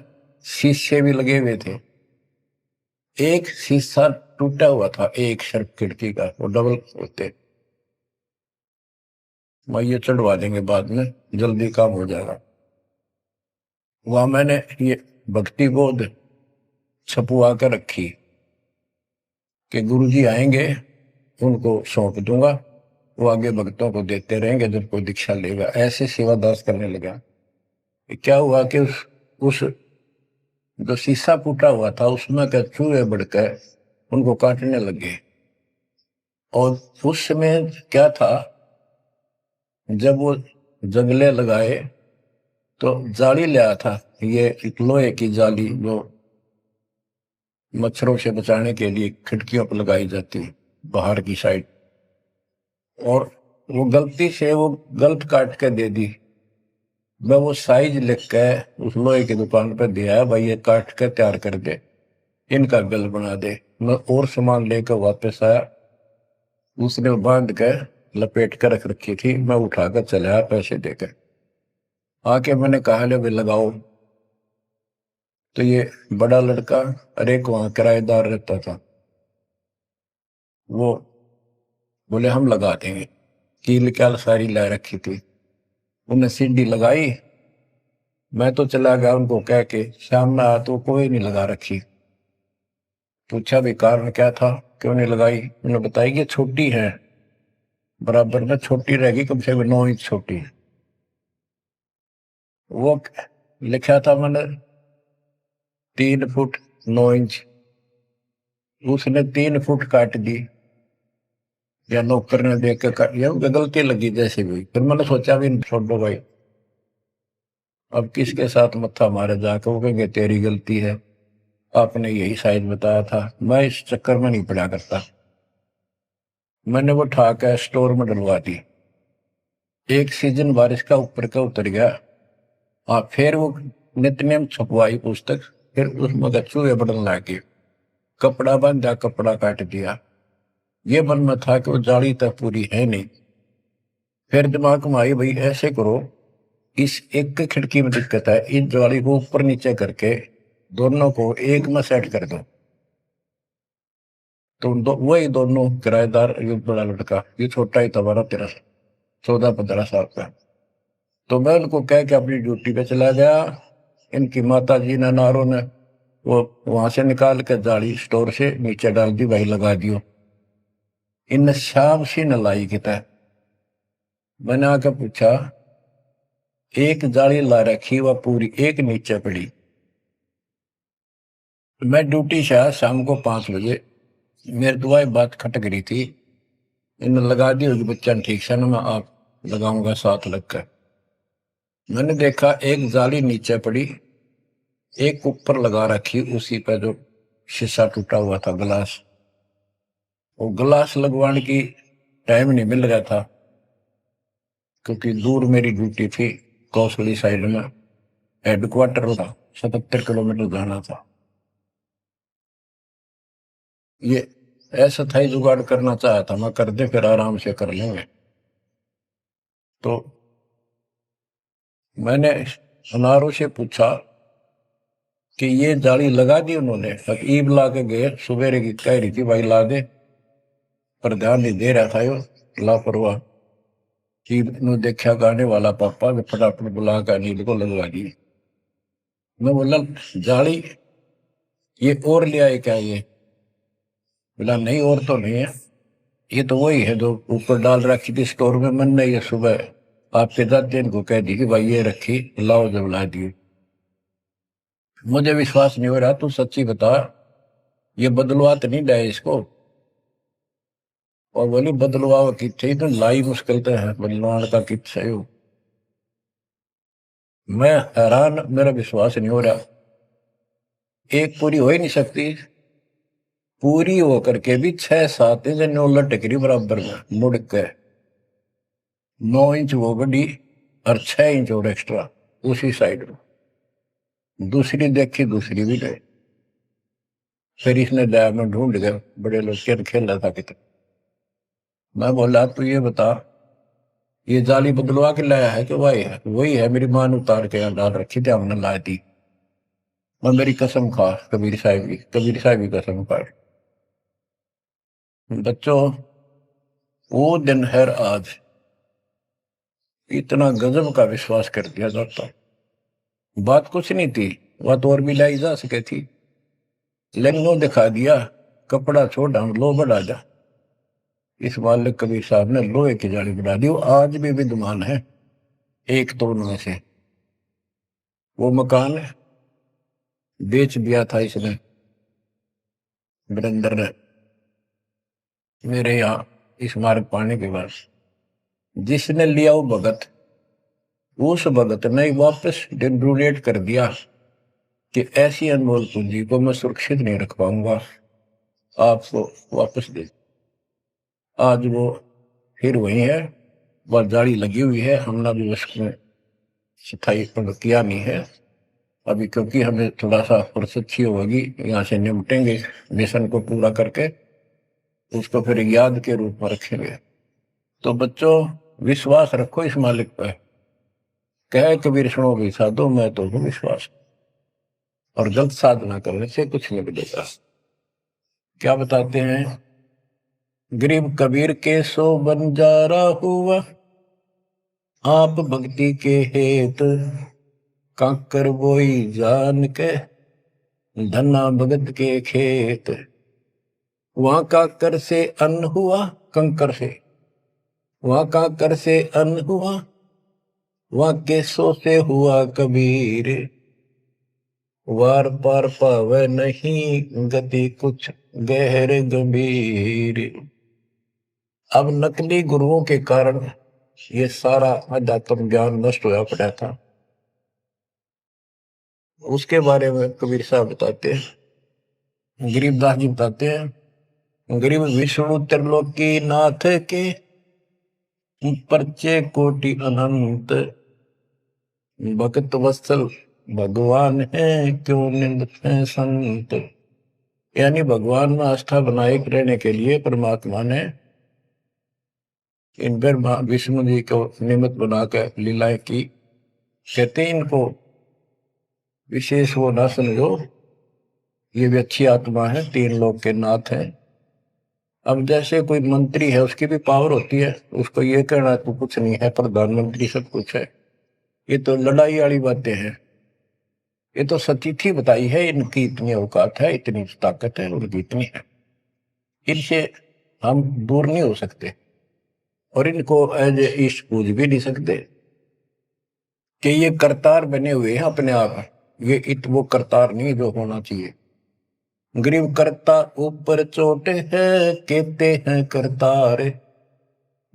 शीशे भी लगे हुए थे, एक शीशा टूटा हुआ था, एक सिर्फ खिड़की का, वो डबल होते। मैं ये चढ़वा देंगे बाद में, जल्दी काम हो जाएगा। वहां मैंने ये भक्ति बोध छपुआ कर रखी कि गुरुजी आएंगे उनको सौंप दूंगा, वो आगे भक्तों को देते रहेंगे जब कोई दीक्षा लेगा। ऐसे सेवादास करने लगा। क्या हुआ कि उस जो शीशा फूटा हुआ था उसमें के चूहे बढ़कर उनको काटने लगे। और उस समय क्या था, जब वो जंगले लगाए तो जाली लिया था, ये एक लोहे की जाली जो मच्छरों से बचाने के लिए खिड़कियों पर लगाई जाती है बाहर की साइड। और वो गलती से वो गलत काट के दे दी। मैं वो साइज लिख के उस लोहे की दुकान पर दिया, भाई ये काट के तैयार कर दे, इनका गल बना दे। मैं और सामान लेकर वापस आया, उसने बांध के लपेट कर रख रखी थी, मैं उठाकर चला आया पैसे देकर। आके मैंने कहा ले भाई लगाओ। तो ये बड़ा लड़का, अरे वहां किराएदार रहता था, वो बोले हम लगा देंगे। कील क्या सारी ला रखी थी, उन्हें सीढ़ी लगाई। मैं तो चला गया उनको कह के, शाम में आया तो कोई नहीं लगा रखी। पूछा भी कारण क्या था, क्यों नहीं लगाई। उन्होंने बताई कि छोटी है, बराबर में छोटी रहेगी, कम से कम 9 इंच छोटी। वो लिखा था मैंने 3 फुट 9 इंच, उसने 3 फुट काट दी, या नौकर ने देख के काट दिया, गलती लगी जैसे भी। फिर मैंने सोचा भी छोड़ो भाई, अब किसके साथ मत्था मारे जाकर, वो कहेंगे तेरी गलती है, आपने यही साइज बताया था। मैं इस चक्कर में नहीं पड़ा करता। मैंने वो उठा कर स्टोर में डलवा दी। एक सीजन बारिश का ऊपर का उतर गया, फिर वो नित्य नेम छपवाई पुस्तक, फिर उसमें चूहे बढ़ने लगे। कपड़ा बांधा, कपड़ा काट दिया। ये मन में था कि वो जाली तक पूरी है नहीं। फिर दिमाग में आई, भाई ऐसे करो, इस एक खिड़की में दिक्कत है, इस जाली को ऊपर नीचे करके दोनों को एक में सेट कर दो। तो वही दोनों किराएदार, ये बड़ा लड़का, ये छोटा ही था, 12-13 14-15 साल का। तो मैं उनको कह के अपनी ड्यूटी पे चला गया। इनकी माता जी ने, नारों ने, वो वहां से निकाल के जाली स्टोर से नीचे डाल दी, भाई लगा दियो। इन शाम सी न लाई किता। मैंने आके पूछा, एक जाली ला रखी, वह पूरी एक नीचे पड़ी। मैं ड्यूटी से आया शाम को 5 बजे। मेरे दुआएं बात खटक रही थी। इन लगा दी होगी बच्चा ने, ठीक से ना, मैं आप लगाऊंगा साथ लगकर। मैंने देखा एक जाली नीचे पड़ी, एक ऊपर लगा रखी, उसी पे जो शीशा टूटा हुआ था, गिलास। वो गिलास लगवाने की टाइम नहीं मिल रहा था, क्योंकि दूर मेरी ड्यूटी थी, कौशली साइड में हेडक्वार्टर था, 77 किलोमीटर जाना था। ये ऐसा था ही, जुगाड़ करना चाहा था मैं, कर दे फिर आराम से कर लेंगे। तो मैंने अनारों से पूछा कि ये जाली लगा दी उन्होंने? ईब ला के गए, सवेरे की कह रही थी भाई ला दे, पर ध्यान नहीं दे रहा था यो, लापरवाह। ईब ने देखा गाने वाला पापा, फटाफट बुला कर नींद को लगवा दी। मैं बोला जाली ये और ले आए क्या? ये बोला नहीं, और तो नहीं है, ये तो वही है जो ऊपर डाल रखी थी स्टोर में। मन ने ये सुबह आपके दादी को कह दी कि भाई ये रखी, लाओ, जब ला दी। मुझे विश्वास नहीं हो रहा, तू सच्ची बता, ये बदलवा तो नहीं लाए इसको? और बोली बदलवा किथे, तो लाई मुश्किल तो है, बदलवान का कित सही हो। मैं हैरान, मेरा विश्वास नहीं हो रहा। एक पूरी हो ही नहीं सकती, पूरी होकर के भी 6-7 इंच नौ लटकरी बराबर में मुड़ के, 9 इंच वो बड़ी और 6 इंच और एक्स्ट्रा उसी साइड में। दूसरी देखी, दूसरी भी नहीं। फिर इसने लैब में ढूंढ गया, बड़े लोग खेल रहा था कितना। मैं बोला तू ये बता, ये जाली बदलवा के लाया है कि वही है? वही है, मेरी मां ने उतार के यहाँ डाल रखी थी, हमने ला दी। मैं मेरी कसम खा, कबीर साहब की, कबीर साहब की कसम खा। बच्चों, वो दिन है आज, इतना गजब का विश्वास कर दिया जाता। बात कुछ नहीं थी, बात और भी लाई जा सके थी, लेकिन वो दिखा दिया, कपड़ा छोड़, हम लो बढ़ा जा। इस मालिक कबीर साहब ने लोहे की जाली बढ़ा दी। वो आज भी विद्यमान है, एक तो उनमें से। वो मकान बेच दिया था इसने, वीरेंद्र ने, मेरे यहाँ इस मार्ग पाने के बाद। जिसने लिया वो भगत, उस भगत ने वापस डोनेट कर दिया कि ऐसी अनमोल पूंजी को मैं सुरक्षित नहीं रख पाऊंगा, आपको वापस दे। आज वो फिर वही है, वह जाली लगी हुई है, हमने भी उसमें सफाई किया नहीं है अभी, क्योंकि हमें थोड़ा सा फुर्सत अच्छी होगी, यहाँ से निपटेंगे मिशन को पूरा करके, उसको फिर याद के रूप में रखेंगे। तो बच्चों, विश्वास रखो इस मालिक पर। कह कबीर सुनो भी साधो, मैं तो हूँ विश्वास, और गलत साधना करने से कुछ नहीं मिलेगा। क्या बताते हैं, गरीब कबीर के सो बंजारा हुआ, आप भक्ति के हेत, काकर बोई जान के, धना भगत के खेत। वहां काकर से अन्न हुआ, कंकर से, वहां काकर से अन्न हुआ, वहां केसों से हुआ कबीर, वार पार पावे नहीं गति कुछ गहर गंभीर। अब नकली गुरुओं के कारण ये सारा अध्यात्म ज्ञान नष्ट होया पड़ा था। उसके बारे में कबीर साहब बताते हैं, गरीबदास जी बताते हैं, गरीब विष्णु त्रिलोकी नाथ के, परचे कोटि अनंत, भक्त वत्सल भगवान है, क्यों निंद है संत। यानी भगवान में आस्था बनाए रहने के लिए परमात्मा ने इन पर विष्णु जी को निमित्त बनाकर लीलाएं की। कहते इनको विशेष वो ना समझो, ये भी अच्छी आत्मा है, 3 लोक के नाथ है। अब जैसे कोई मंत्री है, उसकी भी पावर होती है, उसको ये कहना तो कुछ नहीं है, प्रधानमंत्री सब कुछ है, ये तो लड़ाई वाली बातें हैं। ये तो सतीथी बताई है, इनकी इतनी औकात है, इतनी ताकत है, उनकी इतनी है, इनसे हम दूर नहीं हो सकते और इनको एज ईस्ट पूज भी नहीं सकते कि ये करतार बने हुए हैं अपने आप। ये वो करतार नहीं जो होना चाहिए। गरीब करता ऊपर चोट है, कहते हैं करतार,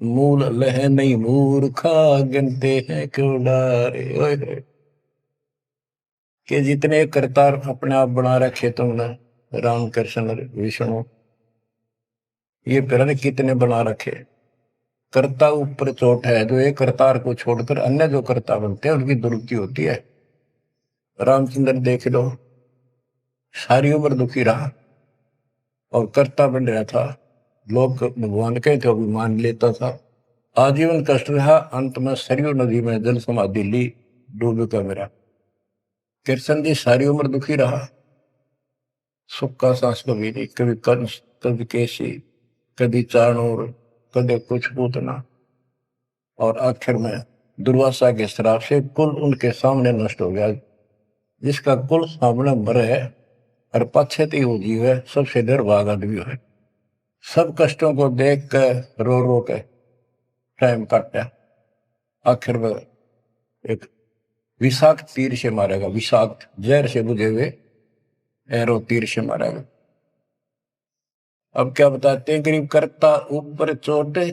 मूल लह नहीं मूर्खा, गिनते हैं क्यों डारे। ओए कि जितने करतार अपने आप बना रखे तुमने, राम कृष्ण विष्णु, ये फिर कितने बना रखे। कर्ता ऊपर चोट है, जो एक करतार को छोड़कर अन्य जो कर्ता बनते हैं उनकी दुरुक्ति होती है। रामचंद्र देख लो, सारी उम्र दुखी रहा और कर्ता बन रहा था, लोग भगवान के थे भी मान लेता था, आजीवन कष्ट रहा, अंत में सरयू नदी में जल समाधि ली, डूब का मेरा। कृष्ण जी सारी उम्र दुखी रहा, सुख का सांस कभी नहीं, कभी कंस, कभी केसी, कभी चाणूर, कभी कुछ पूतना, और आखिर में दुर्वासा के श्राप से कुल उनके सामने नष्ट हो गया। जिसका कुल सामने मरे है और पश्चात वो जीव है, सबसे निर्भाग आदमी है। सब कष्टों को देख कर रो रो के टाइम काटा, आखिर में एक विषाक्त तीर से मारेगा, विषाक्त जहर से बुझे हुए एरो तीर से मारेगा। अब क्या बताते हैं, गरीब करता ऊपर चोट है,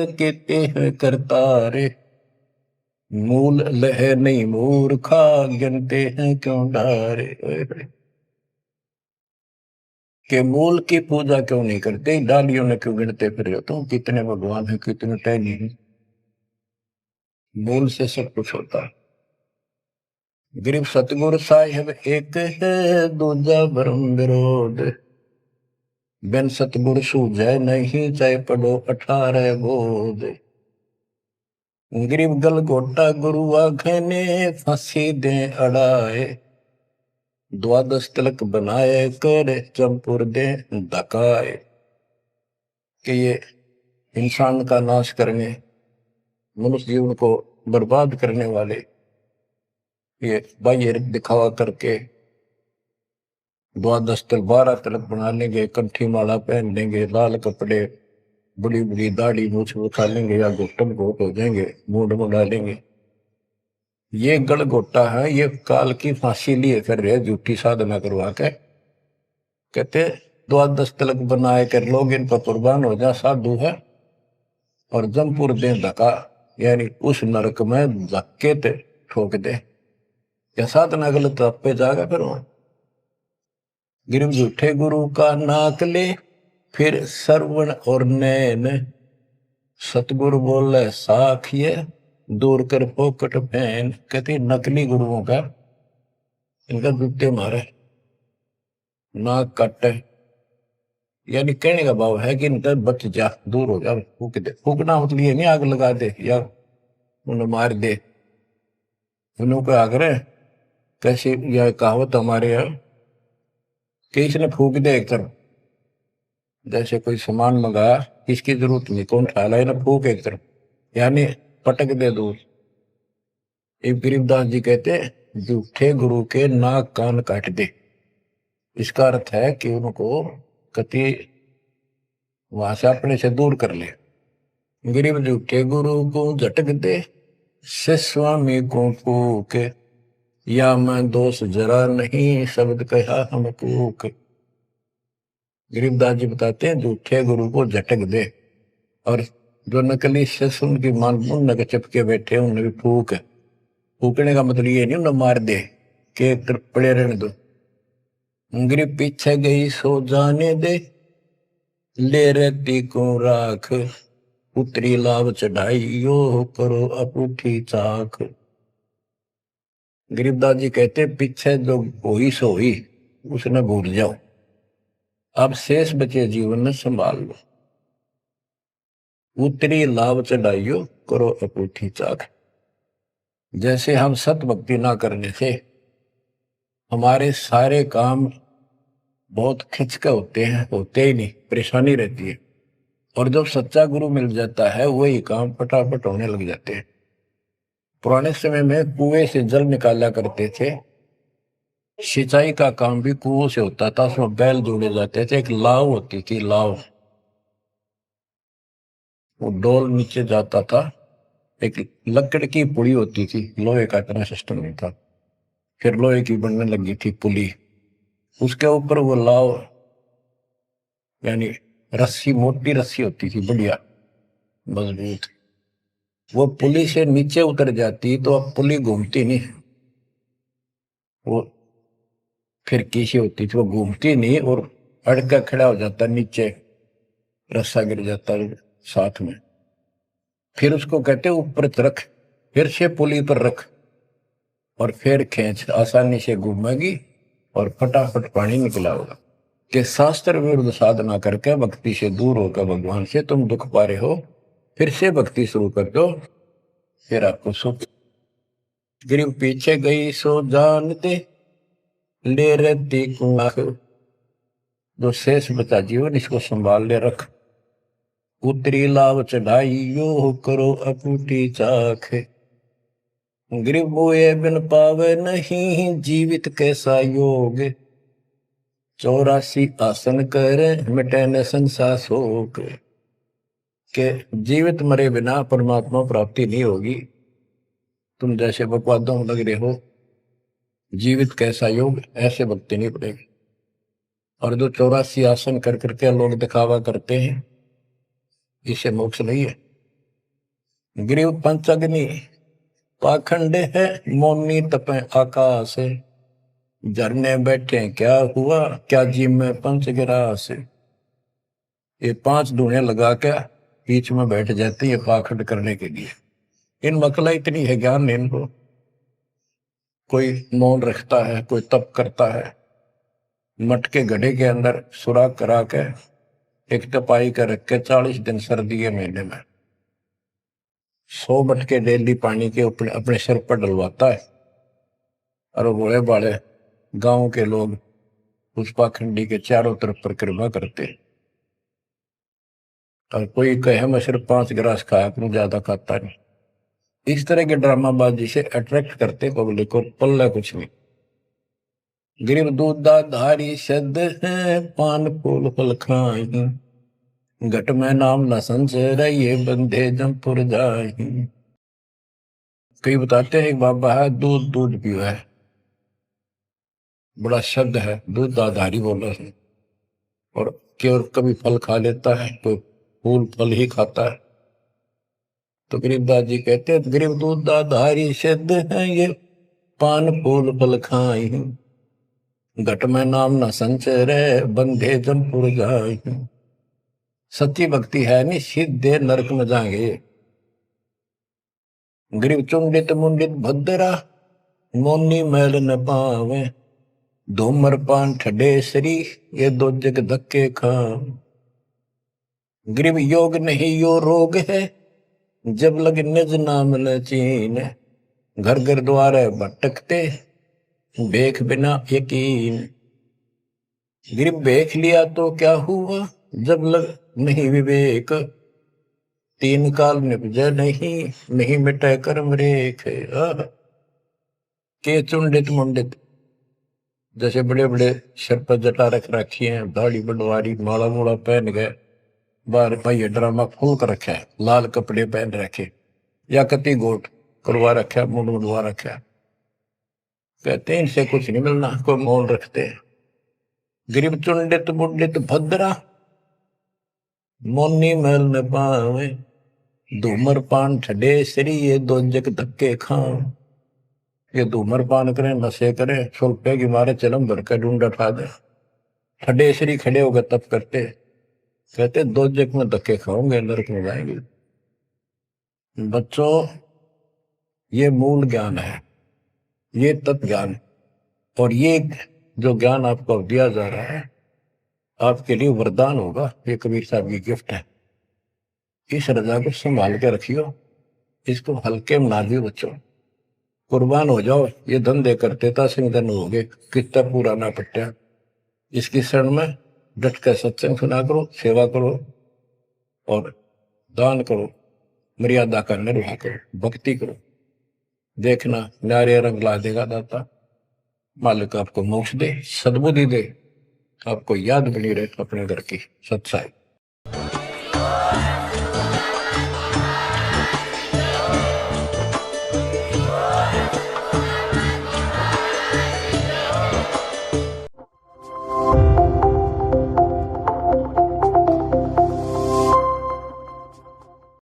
कहते हैं करता रे, मूल लह नहीं मूर्खा, गिनते हैं क्यों डारे। के मूल की पूजा क्यों नहीं करते, डालियों ने क्यों गिनते फिर हो तुम, कितने भगवान है, कितने टहनी है। मूल से सब कुछ होता है। गरीब सतगुरु साहिब एक है, दूजा ब्रह्म विरोध, बिन सतगुरु सूझे नहीं, चाहे पढ़ो 18 बोध। गरीब गल गोटा गुरु आखे ने, फांसी दे अड़ाए, द्वादश तिलक बनाए कर, चंपुर दे धकाए। कि ये इंसान का नाश करने, मनुष्य जीवन को बर्बाद करने वाले, ये बाह्य दिखावा करके द्वादश तिलक 12 तिलक बना लेंगे, कंठी माला पहन लेंगे, लाल कपड़े, बड़ी बड़ी दाढ़ी मूछ उठा लेंगे या घुटन घोट हो जाएंगे, मूड मुड़ा लेंगे। ये गड़गोटा है, ये काल की फांसी लिए कर रहे, झूठी साधना करवा के। कहते द्वादश तिलक बनाए कर लोग इन पर कुर्बान हो जा, साधु है, और जमपुर दे धक्का, यानी उस नरक में धक्के ते ठोक दे, या साधना गलत पे जाएगा फिर वहां। गिरव झूठे गुरु का नाक ले, फिर श्रवण और नैन, सतगुरु बोले साखिए, दूर कर पोकट फैन। कहते नकली गुरुओं का, इनका जूते मारे, नाक काटे, यानी कहने का भाव है कि इनका बच जा, दूर हो जा, फूक दे। फूकना मतलब ये नहीं आग लगा दे या उन्हें मार दे, उन्होंने को आग रहे। कैसी यह कहावत हमारे यहाँ कि इसने फूक दे एक तरफ, जैसे कोई सामान मंगाया, इसकी जरूरत नहीं, कौन खा ला, ना फूक एक तरफ, यानी पटक दे दूर। एक गरीबदास जी कहते झूठे गुरु के नाक कान काट दे। इसका अर्थ है कि उनको कति वहां से अपने से दूर कर ले। गरीब झूठे गुरु को झटक दे, से स्वामी को फूक, या मैं दोष जरा नहीं, शब्द कहा हम कूक। गरीबदास जी बताते हैं झूठे गुरु को झटक दे, और जो नकली शिष्य उनकी मान उन चिपके बैठे उन्हें भी फूक। फूकने का मतलब ये नहीं उन्हें मार दे कि एक तरफ पड़े रहने दो। गरीब पीछे गई सो जाने दे, ले रहती को राख, पुत्री लाभ चढ़ाई यो करो अपूठी चाक। गरीबदास जी कहते पीछे जो हुई सो हुई, उसने भूल जाओ, अब शेष बचे जीवन में संभाल लो, उतरी लाभ चढ़ाइयो करो अपूठी चाक। जैसे हम सत भक्ति ना करने से हमारे सारे काम बहुत खिंच के होते ही नहीं, परेशानी रहती है। और जब सच्चा गुरु मिल जाता है वही काम फटाफट होने लग जाते हैं। पुराने समय में कुएं से जल निकाला करते थे, सिंचाई का काम भी कुओं से होता था। उसमें बैल जोड़े जाते थे, एक लाव होती थी, लाव, वो डोल नीचे जाता था, एक लकड़ की पुली होती थी, लोहे का इतना सिस्टम नहीं था, फिर लोहे की बनने लगी थी पुली, उसके ऊपर वो लाव यानी रस्सी, मोटी रस्सी होती थी, बढ़िया मजबूत। वो पुली से नीचे उतर जाती तो अब पुली घूमती नहीं, वो फिर कैसी होती थी, वो घूमती नहीं और अड़का खड़ा हो जाता, नीचे रस्सा गिर जाता साथ में। फिर उसको कहते ऊपर रख, फिर से पुली पर रख और फिर खींच, आसानी से घूमेगी और फटाफट पानी निकला होगा। कि शास्त्र विरुद्ध साधना करके भक्ति से दूर होकर भगवान से तुम दुख पा रहे हो, फिर से भक्ति शुरू कर दो, फिर आपको सुख। गिरिव पीछे गई सो जानते ले रहती कुआख। जो शेष बचा जीवन इसको संभाल ले रख, उतरी लाभ चढ़ाई यो करो अपूटी चाख। गिरिव बोए बिन पावे नहीं जीवित कैसा योग। 84 आसन करे मिटे न संसार शोक। के जीवित मरे बिना परमात्मा प्राप्ति नहीं होगी। तुम जैसे बकवादों में लग रहे हो, जीवित कैसा योग, ऐसे भक्ति नहीं पड़ेगी। और जो 84 आसन कर करके लोग दिखावा करते हैं, इसे मोक्ष नहीं है। गिरिव पंचअग्नि पाखंड है मौनी तपे आकाश। झरने बैठे क्या हुआ, क्या जी में पंच गिरास। ये 5 धुएं लगा के बीच में बैठ जाती है पाखंड करने के लिए। इन मकला इतनी है ज्ञान नहीं इनको। कोई मौन रखता है, कोई तप करता है, मटके गड्ढे के अंदर सुराख करा के एक तपाई कर रख के 40 दिन सर्दी के महीने में 100 मटके डेली पानी के अपने सिर पर डलवाता है। और वो बड़े बड़े गांव के लोग उस पाखंडी के चारों तरफ परिक्रमा करते हैं। और कोई कहे मैं सिर्फ 5 गिलास खाया करूं, ज्यादा खाता नहीं। इस तरह के ड्रामाबाजी से अट्रैक्ट करते पब्लिक को, पल्ला कुछ नहीं। गिरिव दूधा धारी शब्द है पान फूल फल खाई। घट में नाम न संचय ये बंधे जमपुर जाई। कई बताते हैं एक बाबा है, दूध दूध पियो है, बड़ा शब्द है, दूध दाधारी बोला है। और केवल कभी फल खा लेता है, तो फूल फल ही खाता है। तो गरीबदास जी कहते हैं गरीब दूध दाधारी शब्द है ये पान फूल फल खाई। घट में नाम न संचय रे बंधे जमपुर जाई। सच्ची भक्ति है नहीं, सीधे नरक में जाएंगे। गरीब चुंडित मुंडित भद्रा मोनी मैल न पावे। धूमर पान ठडे सरी ये 2 जग धक्के खा। गरीब योग नहीं यो रोग है जब लग निज नाम न चीन। घर घर द्वारे भटकते बेख बिना यकीन। गरीब बेख लिया तो क्या हुआ जब लग नहीं विवेक। 3 काल निपजे नहीं मिटे कर्म रेख। के चुंडित मुंडित, जैसे बड़े बड़े सिर पर जटा रख रखी है, दाढ़ी बड़वारी, माला मूला पहन गए, बाहर भाई ड्रामा खोल कर रखा है, लाल कपड़े पहन रखे या कति गोट करवा रखा, मुंड मुंडवा रखा। कहते हैं इनसे कुछ नहीं मिलना, कोई मौन रखते हैं। गरीब चुंडित मुंडित भद्रा मोनी मैल न पावे। धूमर पान ठडे सरी ये 2 जग धक्के खाओ। ये धूमर पान करें, नशे करें, 100 रुपए की मारे चलम भर कर ढूंढ उठा दे, ठडे सरी खड़े होकर तप करते, कहते 2 जग में धक्के खाओगे, नरक में जाएंगे। बच्चों, ये मूल ज्ञान है, ये तत्व ज्ञान। और ये जो ज्ञान आपको दिया जा रहा है, आपके लिए वरदान होगा। ये कबीर साहब की गिफ्ट है। इस रजा को संभाल के रखियो, इसको हल्के में ना दियो बच्चों। कुर्बान हो जाओ, ये धन दे करते था सिंह धन हो गए, कितना पुराना पट्टा। इसकी शरण में डट कर सत्संग सुना करो, सेवा करो और दान करो, मर्यादा का निर्वाह करो, भक्ति करो। देखना न्यारे रंग ला देगा दाता। मालिक आपको मोक्ष दे, सद्बुद्धि दे, आपको याद बनी रहे अपने घर की सच्चाई।